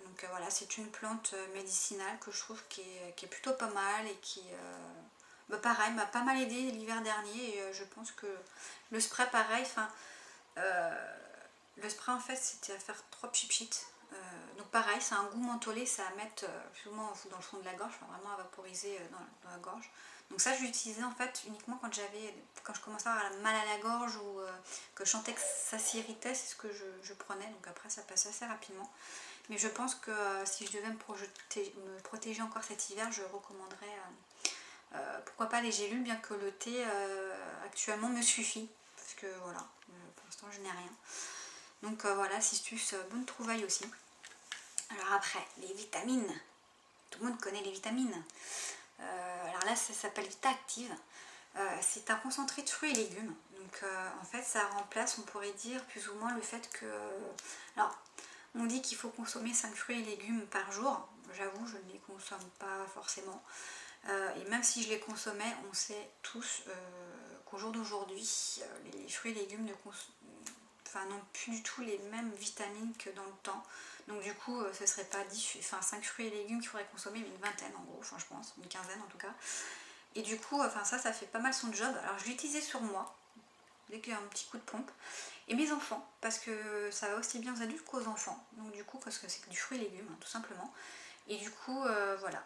Donc voilà, c'est une plante médicinale que je trouve qui est plutôt pas mal et qui, pareil, m'a pas mal aidé l'hiver dernier. Et je pense que le spray, pareil, enfin, le spray en fait c'était à faire 3 pchit. Donc pareil, c'est un goût mentholé, c'est à mettre plus ou moins dans le fond de la gorge, enfin, vraiment à vaporiser dans la gorge. Donc ça je l'utilisais en fait uniquement quand je commençais à avoir mal à la gorge ou que je sentais que ça s'irritait, c'est ce que je prenais. Donc après ça passe assez rapidement. Mais je pense que si je devais me protéger encore cet hiver, je recommanderais pourquoi pas les gélules, bien que le thé actuellement me suffit. Parce que voilà, pour l'instant je n'ai rien. Donc voilà, Cistus, bonne trouvaille aussi. Alors après, les vitamines. Tout le monde connaît les vitamines. Alors là, ça s'appelle Vita Active. C'est un concentré de fruits et légumes. Donc en fait, ça remplace, on pourrait dire, plus ou moins le fait que... Alors, on dit qu'il faut consommer 5 fruits et légumes par jour. J'avoue, je ne les consomme pas forcément. Et même si je les consommais, on sait tous qu'au jour d'aujourd'hui, les fruits et légumes n'ont plus du tout les mêmes vitamines que dans le temps. Donc du coup, ce serait pas 5 fruits et légumes qu'il faudrait consommer, mais une vingtaine en gros, enfin je pense, une quinzaine en tout cas. Et du coup, ça fait pas mal son job. Alors je l'ai utilisé sur moi, dès qu'il y a un petit coup de pompe. Et mes enfants, parce que ça va aussi bien aux adultes qu'aux enfants. Donc du coup, parce que c'est du fruit et légumes, hein, tout simplement. Et du coup, voilà,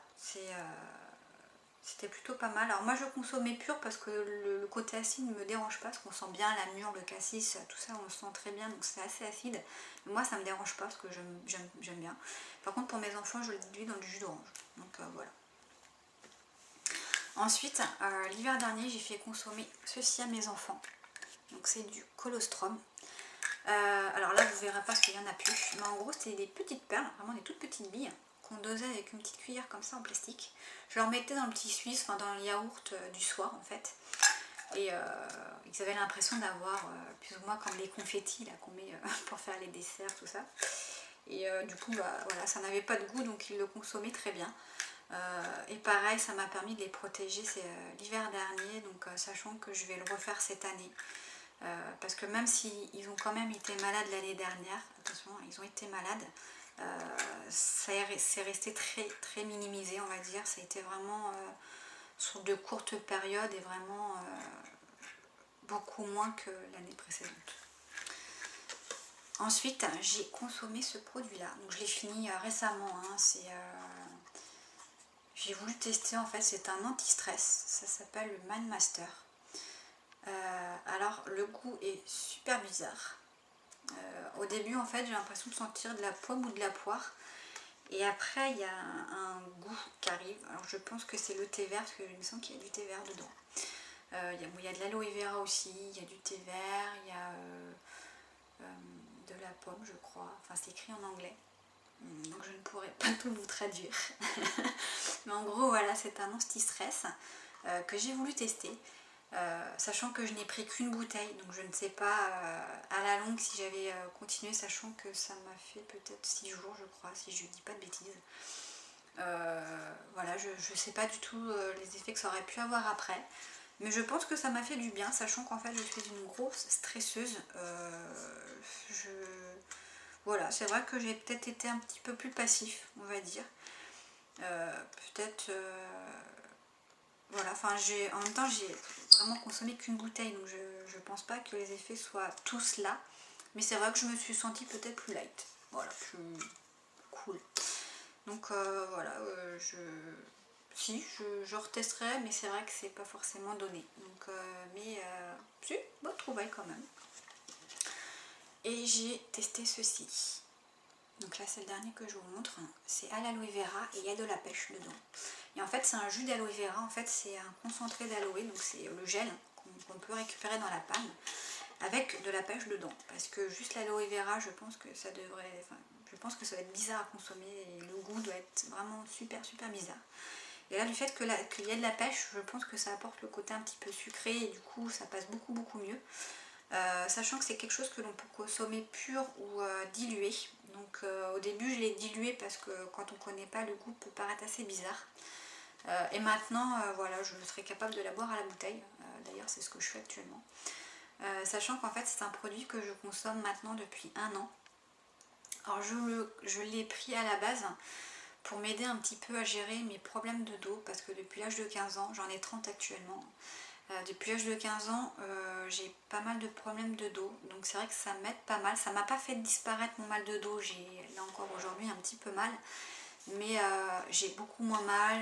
c'était plutôt pas mal. Alors moi je consommais pur parce que le côté acide ne me dérange pas, parce qu'on sent bien la mûre, le cassis, tout ça on le sent très bien, donc c'est assez acide. Mais moi ça me dérange pas parce que j'aime bien. Par contre pour mes enfants je le diluis dans du jus d'orange. Donc voilà. Ensuite, l'hiver dernier j'ai fait consommer ceci à mes enfants. Donc c'est du colostrum. Alors là vous verrez pas parce qu'il y en a plus. Mais en gros c'était des petites perles, vraiment des toutes petites billes qu'on dosait avec une petite cuillère comme ça en plastique. Je leur mettais dans le petit suisse, enfin dans le yaourt du soir en fait. Et ils avaient l'impression d'avoir plus ou moins comme les confettis là qu'on met pour faire les desserts, tout ça. Et du coup, voilà, ça n'avait pas de goût, donc ils le consommaient très bien. Et pareil, ça m'a permis de les protéger, c'est l'hiver dernier, donc sachant que je vais le refaire cette année. Parce que même s'ils ont quand même été malades l'année dernière, attention, ils ont été malades, c'est resté très, très minimisé, on va dire. Ça a été vraiment sur de courtes périodes et vraiment beaucoup moins que l'année précédente. Ensuite, j'ai consommé ce produit-là. Donc je l'ai fini récemment. Hein, j'ai voulu tester, en fait, c'est un anti-stress. Ça s'appelle le Mind Master. Alors, le goût est super bizarre. Au début, en fait, j'ai l'impression de sentir de la pomme ou de la poire. Et après, il y a un goût qui arrive. Alors, je pense que c'est le thé vert, parce qu'il me semble qu'il y a du thé vert dedans. Il y a de l'aloe vera aussi, il y a du thé vert, il y a de la pomme, je crois. Enfin, c'est écrit en anglais. Donc, je ne pourrais pas tout vous traduire. Mais en gros, voilà, c'est un anti-stress que j'ai voulu tester. Sachant que je n'ai pris qu'une bouteille, donc je ne sais pas à la longue si j'avais continué, sachant que ça m'a fait peut-être 6 jours, je crois, si je ne dis pas de bêtises. Voilà, je ne sais pas du tout les effets que ça aurait pu avoir après, mais je pense que ça m'a fait du bien, sachant qu'en fait je suis une grosse stresseuse. Voilà, c'est vrai que j'ai peut-être été un petit peu plus passif, on va dire. Peut-être... Voilà, enfin en même temps j'ai vraiment consommé qu'une bouteille, donc je pense pas que les effets soient tous là. Mais c'est vrai que je me suis sentie peut-être plus light. Voilà, plus cool. Donc voilà, je retesterai, mais c'est vrai que c'est pas forcément donné. Donc, si, bonne trouvaille quand même. Et j'ai testé ceci. Donc là c'est le dernier que je vous montre. C'est à l'aloe vera et il y a de la pêche dedans. Et en fait c'est un jus d'aloe vera, en fait c'est un concentré d'aloe, donc c'est le gel qu'on peut récupérer dans la panne avec de la pêche dedans. Parce que juste l'aloe vera, je pense que ça va être bizarre à consommer et le goût doit être vraiment super super bizarre. Et là du fait qu'il y a de la pêche, je pense que ça apporte le côté un petit peu sucré et du coup ça passe beaucoup beaucoup mieux. Sachant que c'est quelque chose que l'on peut consommer pur ou dilué. Donc au début je l'ai dilué parce que quand on ne connaît pas, le goût peut paraître assez bizarre. Et maintenant voilà, je serai capable de la boire à la bouteille. D'ailleurs c'est ce que je fais actuellement. Sachant qu'en fait c'est un produit que je consomme maintenant depuis 1 an. Alors je l'ai pris à la base pour m'aider un petit peu à gérer mes problèmes de dos, parce que depuis l'âge de 15 ans, j'en ai 30 actuellement, depuis l'âge de 15 ans, j'ai pas mal de problèmes de dos, donc c'est vrai que ça m'aide pas mal. Ça m'a pas fait disparaître mon mal de dos, j'ai là encore aujourd'hui un petit peu mal, mais j'ai beaucoup moins mal.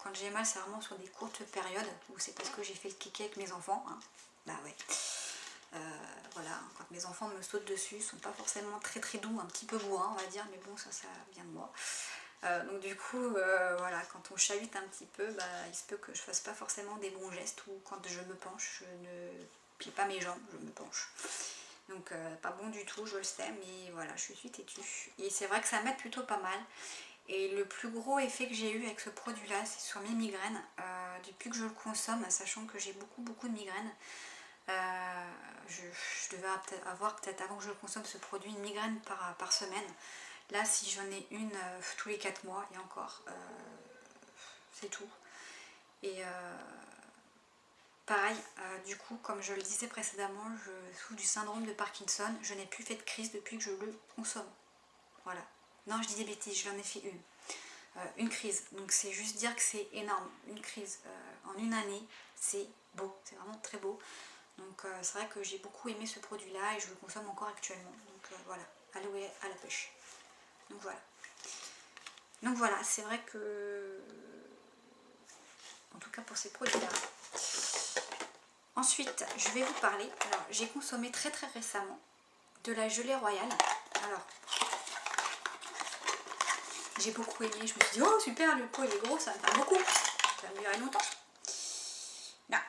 Quand j'ai mal, c'est vraiment sur des courtes périodes, ou c'est parce que j'ai fait le kiki avec mes enfants, hein. Bah ouais. Voilà, quand mes enfants me sautent dessus, ils sont pas forcément très très doux, un petit peu bourrins on va dire, mais bon, ça vient de moi. Donc du coup, voilà, quand on chavite un petit peu, bah, il se peut que je fasse pas forcément des bons gestes, ou quand je me penche, je ne plie pas mes jambes, je me penche. Donc pas bon du tout, je le sais, mais voilà, je suis têtue. Et c'est vrai que ça m'aide plutôt pas mal. Et le plus gros effet que j'ai eu avec ce produit-là, c'est sur mes migraines. Depuis que je le consomme, sachant que j'ai beaucoup de migraines, je devais avoir peut-être avant que je consomme ce produit une migraine par semaine. Là, si j'en ai une tous les 4 mois, et encore, c'est tout. Et pareil, du coup, comme je le disais précédemment, je souffre du syndrome de Parkinson. Je n'ai plus fait de crise depuis que je le consomme. Voilà. Non, je dis des bêtises, je l'en ai fait une. Une crise. Donc c'est juste dire que c'est énorme. Une crise en une année, c'est beau. C'est vraiment très beau. Donc c'est vrai que j'ai beaucoup aimé ce produit-là et je le consomme encore actuellement. Donc voilà, aloe à la pêche. Donc voilà, c'est vrai que, en tout cas pour ces produits-là. Ensuite, je vais vous parler. Alors, j'ai consommé très récemment de la gelée royale. Alors, j'ai beaucoup aimé. Je me suis dit, oh super, le pot il est gros, ça me fait beaucoup. Ça va me durer longtemps. Là,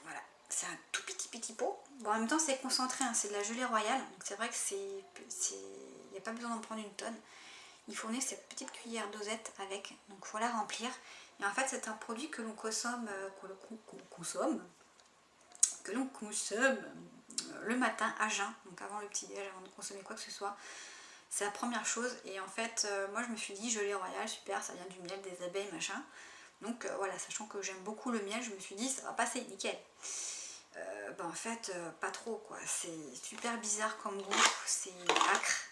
voilà, c'est un tout petit pot. Bon, en même temps, c'est concentré, hein, c'est de la gelée royale. Donc c'est vrai que il n'y a pas besoin d'en prendre une tonne. Il fournit cette petite cuillère dosette avec, donc il faut la remplir. Et en fait, c'est un produit que l'on consomme, le matin à jeun, donc avant le petit déj, avant de consommer quoi que ce soit. C'est la première chose. Et en fait, moi je me suis dit, gelée royale, super, ça vient du miel, des abeilles, machin. Donc voilà, sachant que j'aime beaucoup le miel, je me suis dit, ça va passer nickel. En fait, pas trop quoi. C'est super bizarre comme goût, c'est acre.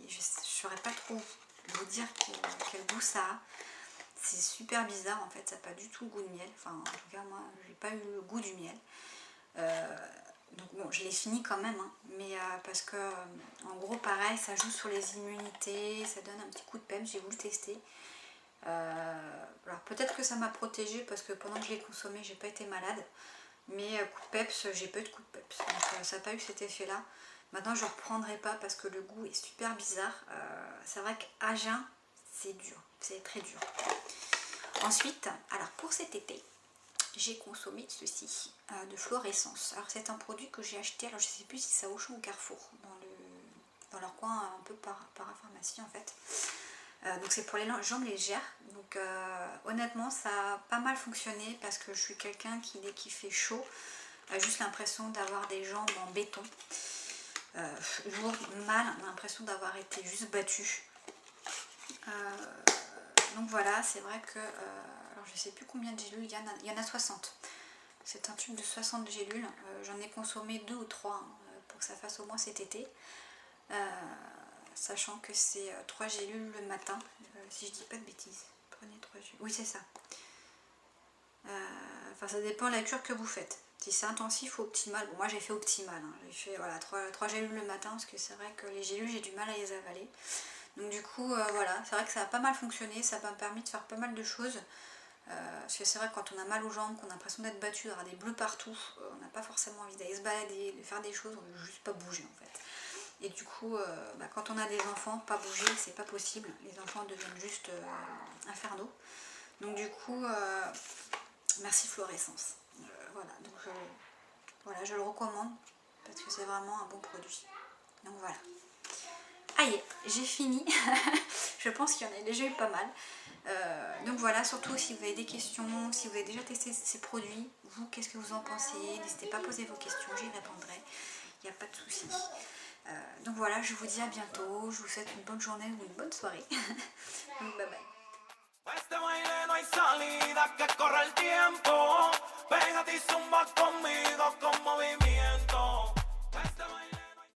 Je saurais pas trop vous dire quel goût ça a. C'est super bizarre en fait, ça n'a pas du tout le goût de miel. Enfin, en tout cas, moi, j'ai pas eu le goût du miel. Donc bon, je l'ai fini quand même, hein, mais parce que en gros, pareil, ça joue sur les immunités, ça donne un petit coup de peps. J'ai voulu tester. Alors peut-être que ça m'a protégée parce que pendant que je l'ai consommé, j'ai pas été malade. Mais coup de peps, j'ai pas eu de coup de peps. Donc ça n'a pas eu cet effet-là. Maintenant, je ne reprendrai pas parce que le goût est super bizarre. C'est vrai qu'à jeun, c'est dur. C'est très dur. Ensuite, alors pour cet été, j'ai consommé ceci, de Florescence. Alors c'est un produit que j'ai acheté, alors je ne sais plus si c'est à Auchan ou Carrefour, dans leur coin un peu parapharmacie en fait. Donc c'est pour les jambes légères. Donc honnêtement ça a pas mal fonctionné parce que je suis quelqu'un qui dès qu'il fait chaud a juste l'impression d'avoir des jambes en béton. Lourd, mal, on a l'impression d'avoir été juste battu. Donc voilà, c'est vrai que alors je sais plus combien de gélules il y en a 60. C'est un tube de 60 gélules. J'en ai consommé 2 ou 3 pour que ça fasse au moins cet été. Sachant que c'est 3 gélules le matin, si je dis pas de bêtises. Prenez 3 gélules. Oui, c'est ça. Enfin, ça dépend de la cure que vous faites. Si c'est intensif ou optimal, bon, moi j'ai fait optimal. Hein. J'ai fait voilà, 3 gélules le matin parce que c'est vrai que les gélules, j'ai du mal à les avaler. Donc, du coup, voilà, c'est vrai que ça a pas mal fonctionné. Ça m'a permis de faire pas mal de choses. Parce que c'est vrai que quand on a mal aux jambes, qu'on a l'impression d'être battu, d'avoir des bleus partout, on n'a pas forcément envie d'aller se balader, de faire des choses, on ne veut juste pas bouger en fait. Et du coup, quand on a des enfants, pas bouger, c'est pas possible. Les enfants deviennent juste infernaux. Donc du coup, merci Florescence. Voilà, donc voilà, je le recommande parce que c'est vraiment un bon produit. Donc voilà. Aïe, j'ai fini. Je pense qu'il y en a déjà eu pas mal. Donc voilà, surtout si vous avez des questions, si vous avez déjà testé ces produits, vous, qu'est-ce que vous en pensez? N'hésitez pas à poser vos questions, j'y répondrai. Il n'y a pas de souci. Donc voilà, je vous dis à bientôt. Je vous souhaite une bonne journée ou une bonne soirée. Donc bye bye. Este baile no hay salida, que corre el tiempo. Pégate y zumba conmigo con movimiento.